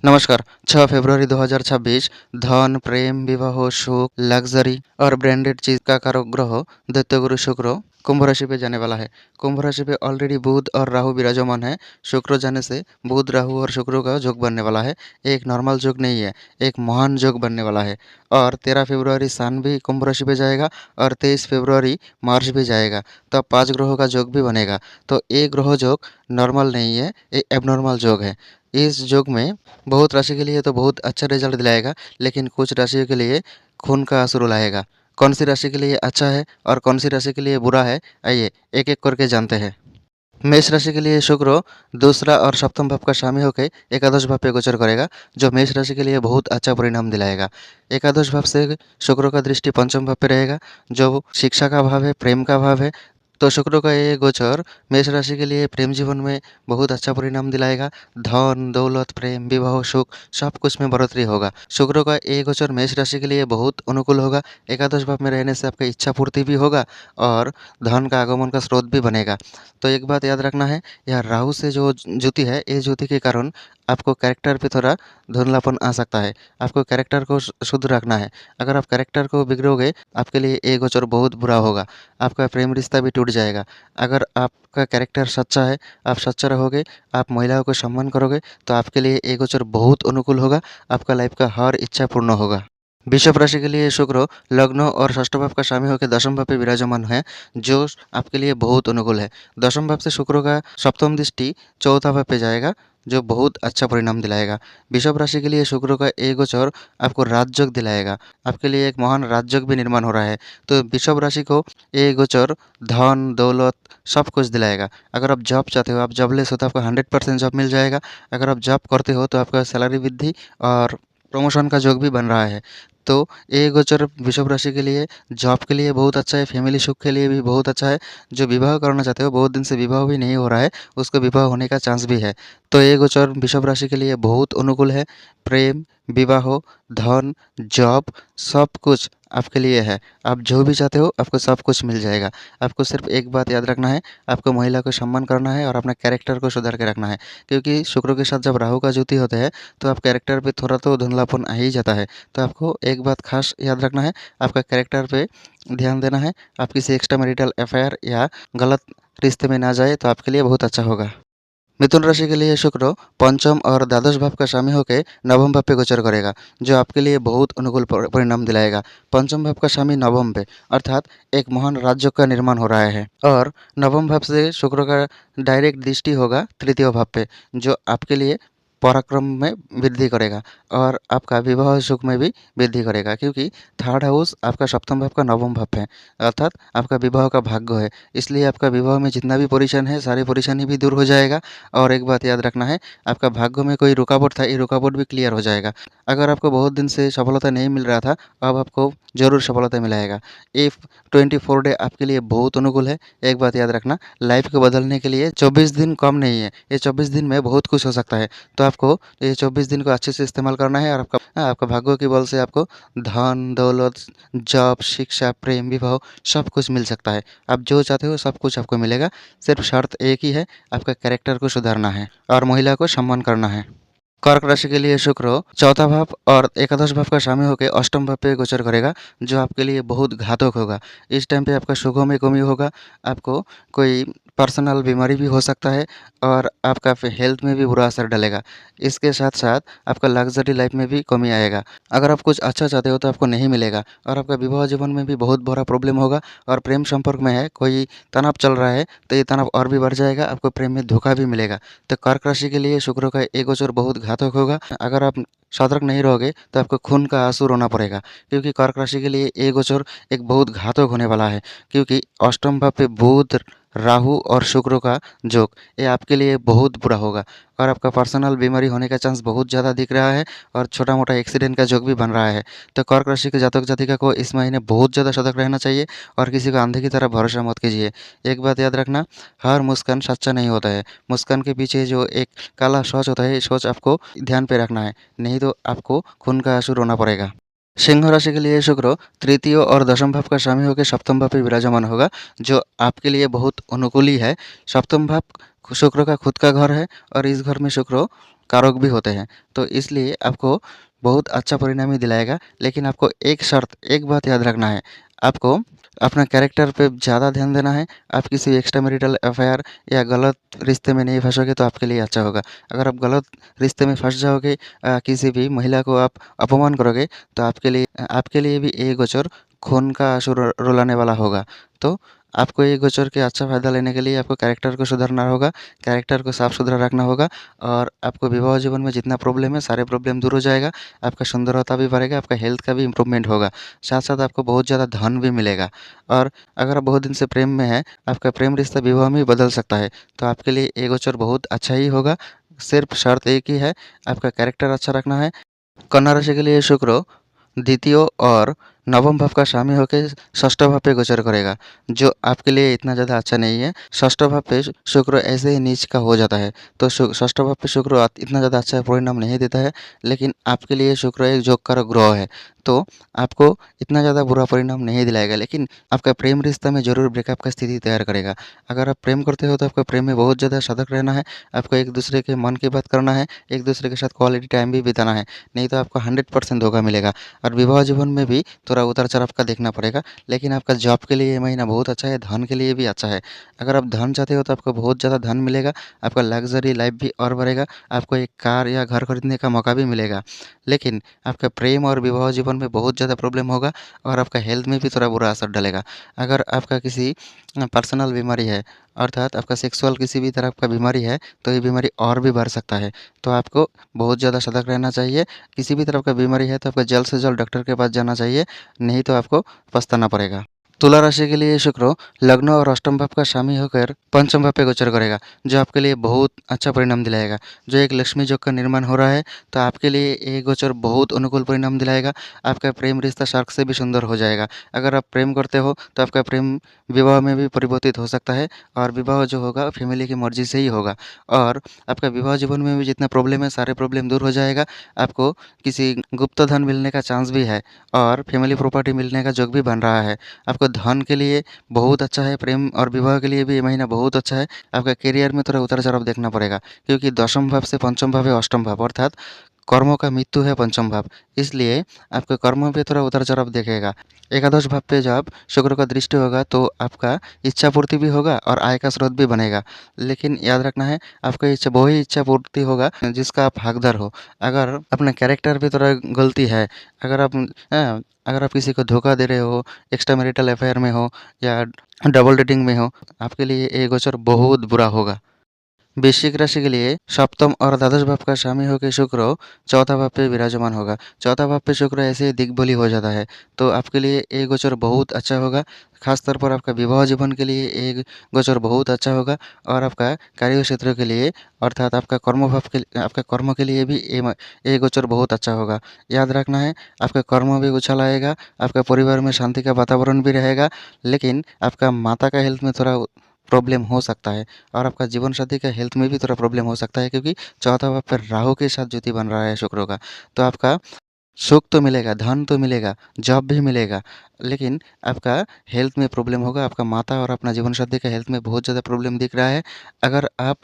नमस्कार। 6 फरवरी 2026 धन, प्रेम, विवाह, सुख, लग्जरी और ब्रांडेड चीज का कारक ग्रह दैत्यगुरु शुक्र कुंभ राशि पे जाने वाला है। कुंभ राशि पे ऑलरेडी बुध और राहु विराजमान है। शुक्र जाने से बुध, राहु और शुक्र का योग बनने वाला है। एक नॉर्मल योग नहीं है, एक महान योग बनने वाला है। और 13 फरवरी सन भी कुंभ राशि पे जाएगा और 23 फरवरी मार्च भी जाएगा। तो अब 5 ग्रहों का योग भी बनेगा। तो एक ग्रह योग नॉर्मल नहीं है, ये एबनॉर्मल योग है। इस योग में बहुत राशि के लिए तो बहुत अच्छा रिजल्ट दिलाएगा, लेकिन कुछ राशियों के लिए खून का आंसू रुलाएगा। कौन सी राशि के लिए अच्छा है और कौन सी राशि के लिए बुरा है, आइए एक एक करके जानते हैं। मेष राशि के लिए शुक्र दूसरा और सप्तम भाव का शामी होकर एकादश भाव पे गोचर करेगा, जो मेष राशि के लिए बहुत अच्छा परिणाम दिलाएगा। एकादश भाव से शुक्र का दृष्टि पंचम भाव पे रहेगा, जो शिक्षा का भाव है, प्रेम का भाव है। तो शुक्र का ये गोचर मेष राशि के लिए प्रेम जीवन में बहुत अच्छा परिणाम दिलाएगा। धन, दौलत, प्रेम, विवाह, सुख सब कुछ में बढ़ोतरी होगा। शुक्र का ये गोचर मेष राशि के लिए बहुत अनुकूल होगा। एकादश भाव में रहने से आपका इच्छा पूर्ति भी होगा और धन का आगमन का स्रोत भी बनेगा। तो एक बात याद रखना है, यह राहु से जो ज्योति है, ये ज्योति के कारण आपको कैरेक्टर पे थोड़ा धुंधलापन आ सकता है। आपको कैरेक्टर को शुद्ध रखना है। अगर आप कैरेक्टर को बिगड़ोगे, आपके लिए ये गोचर बहुत बुरा होगा। आपका प्रेम रिश्ता भी टूट जाएगा। अगर आपका कैरेक्टर सच्चा है, आप सच्चा रहोगे, आप महिलाओं को सम्मान करोगे, तो आपके लिए ये गोचर बहुत अनुकूल होगा। आपका लाइफ का हर इच्छा पूर्ण होगा। वृषभ राशि के लिए शुक्र लग्न और षष्ठ भाव का स्वामी होकर दशम भाव पे विराजमान है, जो आपके लिए बहुत अनुकूल है। दशम भाव से शुक्र का सप्तम दृष्टि चौथा भाव पे जाएगा, जो बहुत अच्छा परिणाम दिलाएगा। वृषभ राशि के लिए शुक्र का एक गोचर आपको राजयोग दिलाएगा। आपके लिए एक महान राजयोग भी निर्माण हो रहा है। तो वृषभ राशि को ये गोचर धन, दौलत सब कुछ दिलाएगा। अगर आप जॉब चाहते हो, आप जॉबलेस हो, तो आपको 100% जॉब मिल जाएगा। अगर आप जॉब करते हो तो आपका सैलरी वृद्धि और प्रमोशन का योग भी बन रहा है। तो ये गोचर वृषभ राशि के लिए जॉब के लिए बहुत अच्छा है, फैमिली सुख के लिए भी बहुत अच्छा है। जो विवाह करना चाहते हो, बहुत दिन से विवाह भी नहीं हो रहा है, उसको विवाह होने का चांस भी है। तो ये गोचर वृषभ राशि के लिए बहुत अनुकूल है। प्रेम, विवाह, धन, जॉब सब कुछ आपके लिए है। आप जो भी चाहते हो आपको सब कुछ मिल जाएगा। आपको सिर्फ एक बात याद रखना है, आपको महिला को सम्मान करना है और अपना कैरेक्टर को सुधार के रखना है। क्योंकि शुक्र के साथ जब राहु का ज्योति होता है, तो आप कैरेक्टर पे थोड़ा तो धुंधलापन आ ही जाता है। तो आपको एक बात खास याद रखना है, आपका कैरेक्टर पे ध्यान देना है। आप किसी एक्स्ट्रा मैरिटल अफेयर या गलत रिश्ते में ना जाए, तो आपके लिए बहुत अच्छा होगा। मिथुन राशि के लिए शुक्र पंचम और द्वादश भाव का स्वामी होकर नवम भाव पे गोचर करेगा, जो आपके लिए बहुत अनुकूल परिणाम दिलाएगा। पंचम भाव का स्वामी नवम पे, अर्थात एक महान राज्य का निर्माण हो रहा है। और नवम भाव से शुक्र का डायरेक्ट दृष्टि होगा तृतीय भाव पे, जो आपके लिए पराक्रम में वृद्धि करेगा और आपका विवाह सुख में भी वृद्धि करेगा। क्योंकि थर्ड हाउस आपका सप्तम भाव का नवम भाव है, अर्थात आपका विवाह का भाग्य है। इसलिए आपका विवाह में जितना भी परेशान है, सारी परेशानी भी दूर हो जाएगा। और एक बात याद रखना है, आपका भाग्य में कोई रुकावट था, ये रुकावट भी क्लियर हो जाएगा। अगर आपको बहुत दिन से सफलता नहीं मिल रहा था, अब आपको ज़रूर सफलता मिलाएगा। ये 24 डे आपके लिए बहुत अनुकूल है। एक बात याद रखना, लाइफ को बदलने के लिए 24 दिन कम नहीं है। ये 24 दिन में बहुत कुछ हो सकता है। तो आपको ये 24 दिन को अच्छे से इस्तेमाल करना है और आपका भाग्य के बल से आपको धन, दौलत, जॉब, शिक्षा, प्रेम, विवाह सब कुछ मिल सकता है। आप जो चाहते हो सब कुछ आपको मिलेगा। सिर्फ शर्त एक ही है, आपका कैरेक्टर को सुधारना है और महिला को सम्मान करना है। कर्क राशि के लिए शुक्र चौथा भाव और एकादश भाव का स्वामी होकर अष्टम भाव पे गोचर करेगा, जो आपके लिए बहुत घातक होगा। इस टाइम पे आपका सुखों में कमी होगा, आपको कोई पर्सनल बीमारी भी हो सकता है और आपका हेल्थ में भी बुरा असर डालेगा। इसके साथ साथ आपका लग्जरी लाइफ में भी कमी आएगा। अगर आप कुछ अच्छा चाहते हो तो आपको नहीं मिलेगा और आपका विवाह जीवन में भी बहुत बड़ा प्रॉब्लम होगा। और प्रेम संपर्क में है, कोई तनाव चल रहा है, तो ये तनाव और भी बढ़ जाएगा, आपको प्रेम में धोखा भी मिलेगा। तो कर्क राशि के लिए शुक्र का एक गोचर बहुत घातक होगा। अगर आप सतर्क नहीं रहोगे तो आपको खून का आंसू रोना पड़ेगा। क्योंकि कर्क राशि के लिए एक गोचर एक बहुत घातक होने वाला है। क्योंकि अष्टम भाव पे बुध, राहु और शुक्र का योग, ये आपके लिए बहुत बुरा होगा और आपका पर्सनल बीमारी होने का चांस बहुत ज़्यादा दिख रहा है और छोटा मोटा एक्सीडेंट का योग भी बन रहा है। तो कर्क राशि के जातक जातिका को इस महीने बहुत ज़्यादा सतर्क रहना चाहिए और किसी को अंधे की तरह भरोसा मत कीजिए। एक बात याद रखना, हर मुस्कान सच्चा नहीं होता है। मुस्कान के पीछे जो एक काला सोच होता है, ये सोच आपको ध्यान पे रखना है, नहीं तो आपको खून का आंसू रोना पड़ेगा। सिंह राशि के लिए शुक्र तृतीय और दशम भाव का स्वामी होकर सप्तम भाव पे विराजमान होगा, जो आपके लिए बहुत अनुकूल ही है। सप्तम भाव शुक्र का खुद का घर है और इस घर में शुक्र कारक भी होते हैं, तो इसलिए आपको बहुत अच्छा परिणाम ही दिलाएगा। लेकिन आपको एक शर्त, एक बात याद रखना है, आपको अपना कैरेक्टर पे ज़्यादा ध्यान देना है। आप किसी एक्स्ट्रा मैरिटल अफेयर या गलत रिश्ते में नहीं फंसोगे तो आपके लिए अच्छा होगा। अगर आप गलत रिश्ते में फंस जाओगे, किसी भी महिला को आप अपमान करोगे, तो आपके लिए भी ये गोचर खून का आंसू रुलाने वाला होगा। तो आपको ये गोचर के अच्छा फ़ायदा लेने के लिए आपको कैरेक्टर को सुधारना होगा, कैरेक्टर को साफ़ सुथरा रखना होगा, और आपको विवाह जीवन में जितना प्रॉब्लम है सारे प्रॉब्लम दूर हो जाएगा। आपका सुंदरता भी बढ़ेगा, आपका हेल्थ का भी इम्प्रूवमेंट होगा, साथ साथ आपको बहुत ज़्यादा धन भी मिलेगा। और अगर आप बहुत दिन से प्रेम में हैं, आपका प्रेम रिश्ता विवाह में भी बदल सकता है, तो आपके लिए ये गोचर बहुत अच्छा ही होगा। सिर्फ शर्त एक ही है, आपका कैरेक्टर अच्छा रखना है। कन्या राशि के लिए शुक्र द्वितीय और नवम भाव का स्वामी होकर षष्ठ भाव पे गोचर करेगा, जो आपके लिए इतना ज़्यादा अच्छा नहीं है। षष्ठ भाव पे शुक्र ऐसे ही नीच का हो जाता है, तो षष्ठ भाव पे शुक्र इतना ज़्यादा अच्छा परिणाम नहीं देता है। लेकिन आपके लिए शुक्र एक जोगकारक ग्रह है, तो आपको इतना ज़्यादा बुरा परिणाम नहीं दिलाएगा, लेकिन आपका प्रेम रिश्ता में ज़रूर ब्रेकअप का स्थिति तैयार करेगा। अगर आप प्रेम करते हो तो आपको प्रेम में बहुत ज़्यादा सतर्क रहना है, आपको एक दूसरे के मन की बात करना है, एक दूसरे के साथ क्वालिटी टाइम भी बिताना है, नहीं तो आपको 100% धोखा मिलेगा। और विवाह जीवन में भी थोड़ा उतार-चढ़ाव का देखना पड़ेगा, लेकिन आपका जॉब के लिए ये महीना बहुत अच्छा है, धन के लिए भी अच्छा है। अगर आप धन चाहते हो तो आपको बहुत ज़्यादा धन मिलेगा, आपका लग्ज़री लाइफ़ भी और बढ़ेगा, आपको एक कार या घर खरीदने का मौका भी मिलेगा। लेकिन आपका प्रेम और विवाह जीवन में बहुत ज़्यादा प्रॉब्लम होगा, और आपका हेल्थ में भी थोड़ा बुरा असर डालेगा। अगर आपका किसी पर्सनल बीमारी है, अर्थात आपका सेक्सुअल किसी भी तरह का बीमारी है, तो ये बीमारी और भी बढ़ सकता है। तो आपको बहुत ज़्यादा सतर्क रहना चाहिए। किसी भी तरह का बीमारी है तो आपको जल्द से जल्द डॉक्टर के पास जाना चाहिए, नहीं तो आपको पछताना पड़ेगा। तुला राशि के लिए शुक्र लग्न और अष्टम भाव का स्वामी होकर पंचम भाव पे गोचर करेगा, जो आपके लिए बहुत अच्छा परिणाम दिलाएगा। जो एक लक्ष्मी योग का निर्माण हो रहा है, तो आपके लिए ये गोचर बहुत अनुकूल परिणाम दिलाएगा। आपका प्रेम रिश्ता स्वर्ग से भी सुंदर हो जाएगा। अगर आप प्रेम करते हो तो आपका प्रेम विवाह में भी परिवर्तित हो सकता है, और विवाह जो होगा फैमिली की मर्जी से ही होगा, और आपका विवाह जीवन में भी जितना प्रॉब्लम है सारे प्रॉब्लम दूर हो जाएगा। आपको किसी गुप्त धन मिलने का चांस भी है, और फैमिली प्रॉपर्टी मिलने का योग भी बन रहा है। आपको धन के लिए बहुत अच्छा है, प्रेम और विवाह के लिए भी ये महीना बहुत अच्छा है। आपका करियर में थोड़ा उतार-चढ़ाव देखना पड़ेगा, क्योंकि दशम भाव से पंचम भाव है अष्टम भाव, अर्थात कर्मों का मृत्यु है पंचम भाव, इसलिए आपके कर्मों पे थोड़ा उतार-चढ़ाव दिखेगा। एकादश भाव पे जब शुक्र का दृष्टि होगा तो आपका इच्छा पूर्ति भी होगा और आय का स्रोत भी बनेगा। लेकिन याद रखना है, आपका इच्छा वही इच्छा पूर्ति होगा जिसका आप हकदार हो। अगर अपने कैरेक्टर पे थोड़ा गलती है, अगर आप अगर आप किसी को धोखा दे रहे हो, एक्स्ट्रा मैरिटल अफेयर में हो या डबल डेटिंग में हो, आपके लिए ये गोचर बहुत बुरा होगा। वृश्चिक राशि के लिए सप्तम और द्वादश भाव का स्वामी होकर शुक्र चौथा भाव पे विराजमान होगा। चौथा भाव पे शुक्र ऐसे ही दिग्बली हो जाता है, तो आपके लिए ये गोचर बहुत अच्छा होगा। खास तौर पर आपका विवाह जीवन के लिए एक गोचर बहुत अच्छा होगा, और आपका कार्य क्षेत्र के लिए, अर्थात आपका कर्म के लिए भी ये गोचर बहुत अच्छा होगा। याद रखना है, आपका कर्म भी उछाल आएगा, आपका परिवार में शांति का वातावरण भी रहेगा, लेकिन आपका माता का हेल्थ में थोड़ा प्रॉब्लम हो सकता है, और आपका जीवन साथी का हेल्थ में भी थोड़ा प्रॉब्लम हो सकता है, क्योंकि चौथा भाव पर राहु के साथ ज्योति बन रहा है शुक्र का। तो आपका सुख तो मिलेगा, धन तो मिलेगा, जॉब भी मिलेगा, लेकिन आपका हेल्थ में प्रॉब्लम होगा। आपका माता और अपना जीवन साथी का हेल्थ में बहुत ज़्यादा प्रॉब्लम दिख रहा है। अगर आप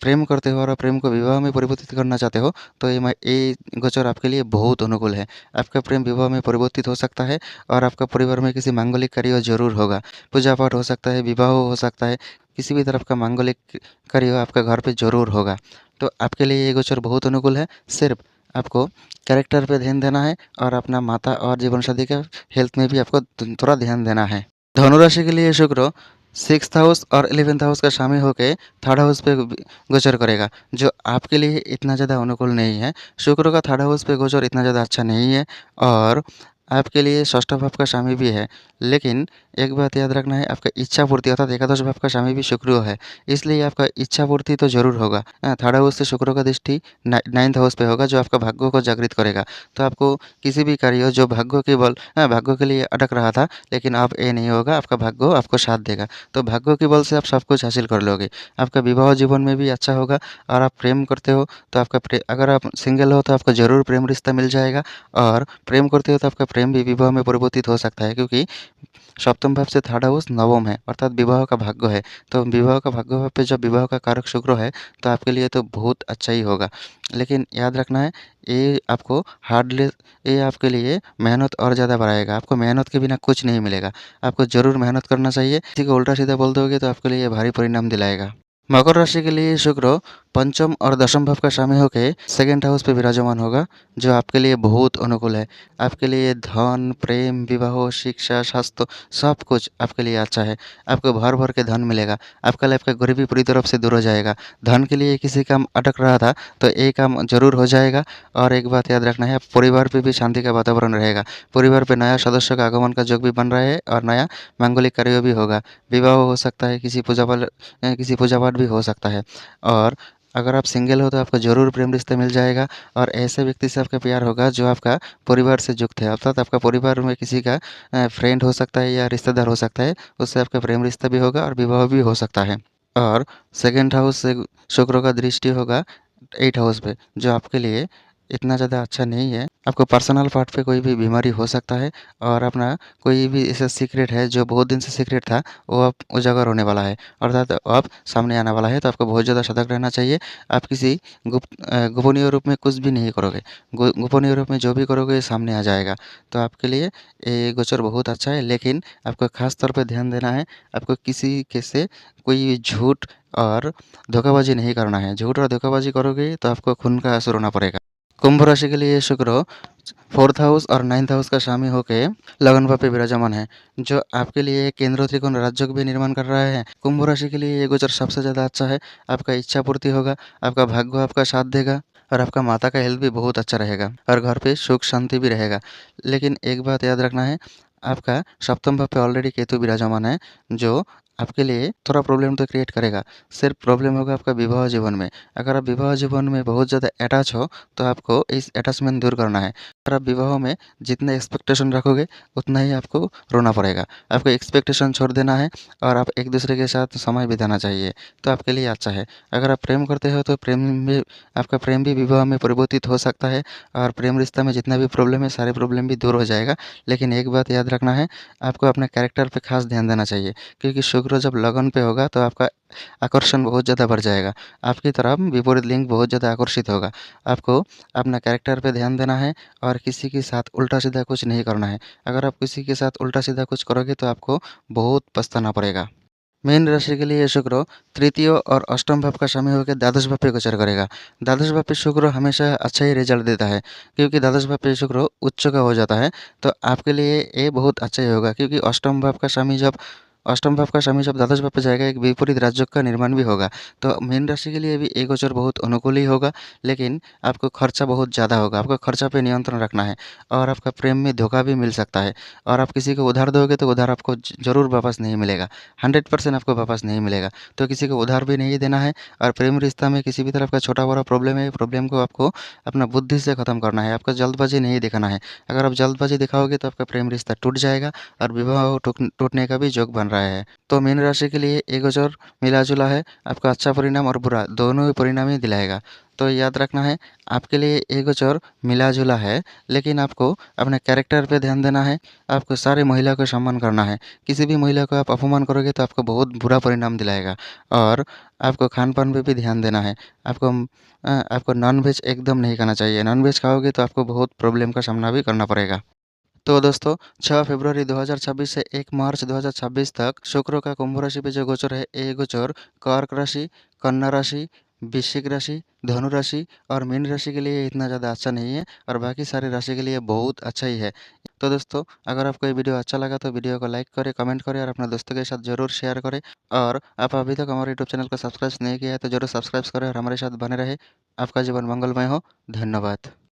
प्रेम करते हो और प्रेम को विवाह में परिवर्तित करना चाहते हो, तो ये गोचर आपके लिए बहुत अनुकूल है। आपका प्रेम विवाह में परिवर्तित हो सकता है, और आपका परिवार में किसी मांगलिक कार्य ज़रूर होगा। पूजा पाठ हो सकता है, विवाह हो सकता है, किसी भी तरफ का मांगलिक कार्य आपका घर पे ज़रूर होगा। तो आपके लिए ये गोचर बहुत अनुकूल है। सिर्फ आपको कैरेक्टर पे ध्यान देना है, और अपना माता और जीवनसाथी का हेल्थ में भी आपको थोड़ा ध्यान देना है। धनुराशि के लिए शुक्र सिक्स्थ हाउस और 11th हाउस का शामिल होकर थर्ड हाउस पे गोचर करेगा, जो आपके लिए इतना ज़्यादा अनुकूल नहीं है। शुक्र का थर्ड हाउस पे गोचर इतना ज़्यादा अच्छा नहीं है, और आपके लिए षष्ठ भाव का स्वामी भी है। लेकिन एक बात याद रखना है, आपका इच्छा पूर्ति अर्थात एकादश भाव का स्वामी भी शुक्र है, इसलिए आपका इच्छा पूर्ति तो ज़रूर होगा। थर्ड हाउस से शुक्र का दृष्टि नाइन्थ हाउस पे होगा, जो आपका भाग्य को जागृत करेगा। तो आपको किसी भी कार्य जो भाग्य के लिए अटक रहा था, लेकिन अब ये नहीं होगा, आपका भाग्य आपको साथ देगा। तो भाग्य के बल से आप सब कुछ हासिल कर लोगे। आपका विवाह जीवन में भी अच्छा होगा, और आप प्रेम करते हो तो अगर आप सिंगल हो तो आपको ज़रूर प्रेम रिश्ता मिल जाएगा, और प्रेम करते हो तो आपका प्रेम भी विवाह में परिवर्तित हो सकता है, क्योंकि सप्तम भाव से थर्ड हाउस नवम है, अर्थात विवाह का भाग्य है। तो विवाह का भाग्य भाव पे जब विवाह का कारक शुक्र है, तो आपके लिए तो बहुत अच्छा ही होगा। लेकिन याद रखना है, ये आपको हार्डलेस ये आपके लिए मेहनत और ज़्यादा बढ़ाएगा। आपको मेहनत के बिना कुछ नहीं मिलेगा। आपको ज़रूर मेहनत करना चाहिए। किसी को उल्टा सीधा बोल दोगे तो आपके लिए भारी परिणाम दिलाएगा। मकर राशि के लिए शुक्र पंचम और दशम भाव का स्वामी होकर सेकंड हाउस पे विराजमान होगा, जो आपके लिए बहुत अनुकूल है। आपके लिए धन, प्रेम, विवाह, शिक्षा, स्वास्थ्य सब कुछ आपके लिए अच्छा है। आपको भर भर के धन मिलेगा। आपका लाइफ का गरीबी पूरी तरफ से दूर हो जाएगा। धन के लिए किसी काम अटक रहा था तो ये काम जरूर हो जाएगा। और एक बात याद रखना है, परिवार पे भी शांति का वातावरण रहेगा। परिवार पे नया सदस्य का आगमन का योग भी बन रहा है और नया मांगलिक कार्य भी होगा। विवाह हो सकता है, किसी पूजा पाठ भी हो सकता है। और अगर आप सिंगल हो तो आपको ज़रूर प्रेम रिश्ता मिल जाएगा और ऐसे व्यक्ति से आपका प्यार होगा जो आपका परिवार से युक्त है, अर्थात आपका परिवार में किसी का फ्रेंड हो सकता है या रिश्तेदार हो सकता है, उससे आपका प्रेम रिश्ता भी होगा और विवाह भी हो सकता है। और सेकंड हाउस से शुक्र का दृष्टि होगा 8 हाउस पे, जो आपके लिए इतना ज़्यादा अच्छा नहीं है। आपको पर्सनल पार्ट पे कोई भी बीमारी हो सकता है और अपना कोई भी ऐसा सीक्रेट है जो बहुत दिन से सीक्रेट था, वो अब उजागर होने वाला है, अर्थात अब सामने आने वाला है। तो आपको बहुत ज़्यादा सतर्क रहना चाहिए। आप किसी गोपनीय रूप में कुछ भी नहीं करोगे। गोपनीय रूप में जो भी करोगे सामने आ जाएगा। तो आपके लिए ये गोचर बहुत अच्छा है, लेकिन आपको खास तौर पे ध्यान देना है। आपको किसी के से कोई झूठ और धोखाबाजी नहीं करना है। झूठ और धोखाबाजी करोगे तो आपको खून का आंसू रोना पड़ेगा। कुंभ राशि के लिए शुक्र फोर्थ हाउस और नाइन्थ हाउस का स्वामी होके लगन भाव पे विराजमान है, जो आपके लिए केंद्र त्रिकोण राजयोग भी निर्माण कर रहा है। कुंभ राशि के लिए ये गोचर सबसे ज़्यादा अच्छा है। आपका इच्छा पूर्ति होगा, आपका भाग्य आपका साथ देगा और आपका माता का हेल्थ भी बहुत अच्छा रहेगा और घर पे सुख शांति भी रहेगा। लेकिन एक बात याद रखना है, आपका सप्तम भाव पे ऑलरेडी केतु विराजमान है, जो आपके लिए थोड़ा प्रॉब्लम तो क्रिएट करेगा। सिर्फ प्रॉब्लम होगा आपका विवाह जीवन में। अगर आप विवाह जीवन में बहुत ज़्यादा अटैच हो तो आपको इस अटैचमेंट दूर करना है। अगर आप विवाह में जितने एक्सपेक्टेशन रखोगे उतना ही आपको रोना पड़ेगा। आपको एक्सपेक्टेशन छोड़ देना है और आप एक दूसरे के साथ समय बिताना चाहिए, तो आपके लिए अच्छा है। अगर आप प्रेम करते हो तो प्रेम में आपका प्रेम भी विवाह में परिवर्तित हो सकता है और प्रेम रिश्ता में जितना भी प्रॉब्लम है सारे प्रॉब्लम भी दूर हो जाएगा। लेकिन एक बात याद रखना है, आपको अपने कैरेक्टर पे खास ध्यान देना चाहिए, क्योंकि शुक्र जब लगन पे होगा तो आपका आकर्षण बहुत ज़्यादा बढ़ जाएगा। आपकी तरफ विपरीत लिंग बहुत ज़्यादा आकर्षित होगा। आपको अपना कैरेक्टर पे ध्यान देना है और किसी के साथ उल्टा-सीधा कुछ नहीं करना है। अगर आप किसी के साथ उल्टा-सीधा कुछ करोगे तो आपको बहुत पछताना पड़ेगा। मीन राशि के लिए शुक्र तृतीय और अष्टम भाव का समय होकर द्वादश भाव पे गोचर करेगा। द्वादश भाव पे शुक्र हमेशा अच्छा ही रिजल्ट देता है, क्योंकि द्वादश भाव पे शुक्र उच्च का हो जाता है। तो आपके लिए ये बहुत अच्छा ही होगा, क्योंकि अष्टम भाव का स्वामी जब द्वादश भाव पे जाएगा, एक विपरीत राजयोग का निर्माण भी होगा। तो मीन राशि के लिए भी एक गोचर बहुत अनुकूल ही होगा, लेकिन आपको खर्चा बहुत ज़्यादा होगा। आपको खर्चा पे नियंत्रण रखना है और आपका प्रेम में धोखा भी मिल सकता है। और आप किसी को उधार दोगे तो उधार आपको ज़रूर वापस नहीं मिलेगा। 100% आपको वापस नहीं मिलेगा। तो किसी को उधार भी नहीं देना है और प्रेम रिश्ता में किसी भी तरह का छोटा-बड़ा प्रॉब्लम है, प्रॉब्लम को आपको अपना बुद्धि से ख़त्म करना है। आपको जल्दबाज़ी नहीं दिखाना है। अगर आप जल्दबाज़ी दिखाओगे तो आपका प्रेम रिश्ता टूट जाएगा और विवाह टूटने का भी योग बन रहा है। तो मीन राशि के लिए ये गोचर मिला-जुला है। आपको अच्छा परिणाम और बुरा दोनों ही परिणाम ही दिलाएगा। तो याद रखना है, आपके लिए ये गोचर मिला-जुला है, लेकिन आपको अपने कैरेक्टर पे ध्यान देना है। आपको सारी महिला को सम्मान करना है। किसी भी महिला को आप अपमान करोगे तो आपको बहुत बुरा परिणाम दिलाएगा। और आपको खान-पान पे भी ध्यान देना है। आपको नॉन-वेज एकदम नहीं खाना चाहिए। नॉन-वेज खाओगे तो आपको बहुत प्रॉब्लम का सामना भी करना पड़ेगा। तो दोस्तों 6 फरवरी 2026 से 1 मार्च 2026 तक शुक्र का कुंभ राशि पे जो गोचर है, ये गोचर कर्क राशि, कन्या राशि, वृश्चिक राशि, धनु राशि और मीन राशि के लिए इतना ज़्यादा अच्छा नहीं है और बाकी सारी राशि के लिए बहुत अच्छा ही है। तो दोस्तों, अगर आपको ये वीडियो अच्छा लगा तो वीडियो को लाइक करें, कमेंट करें और अपने दोस्तों के साथ ज़रूर शेयर करें। और आप अभी तक हमारे यूट्यूब चैनल को सब्सक्राइब नहीं किया है तो ज़रूर सब्सक्राइब करें और हमारे साथ बने रहे। आपका जीवन मंगलमय हो। धन्यवाद।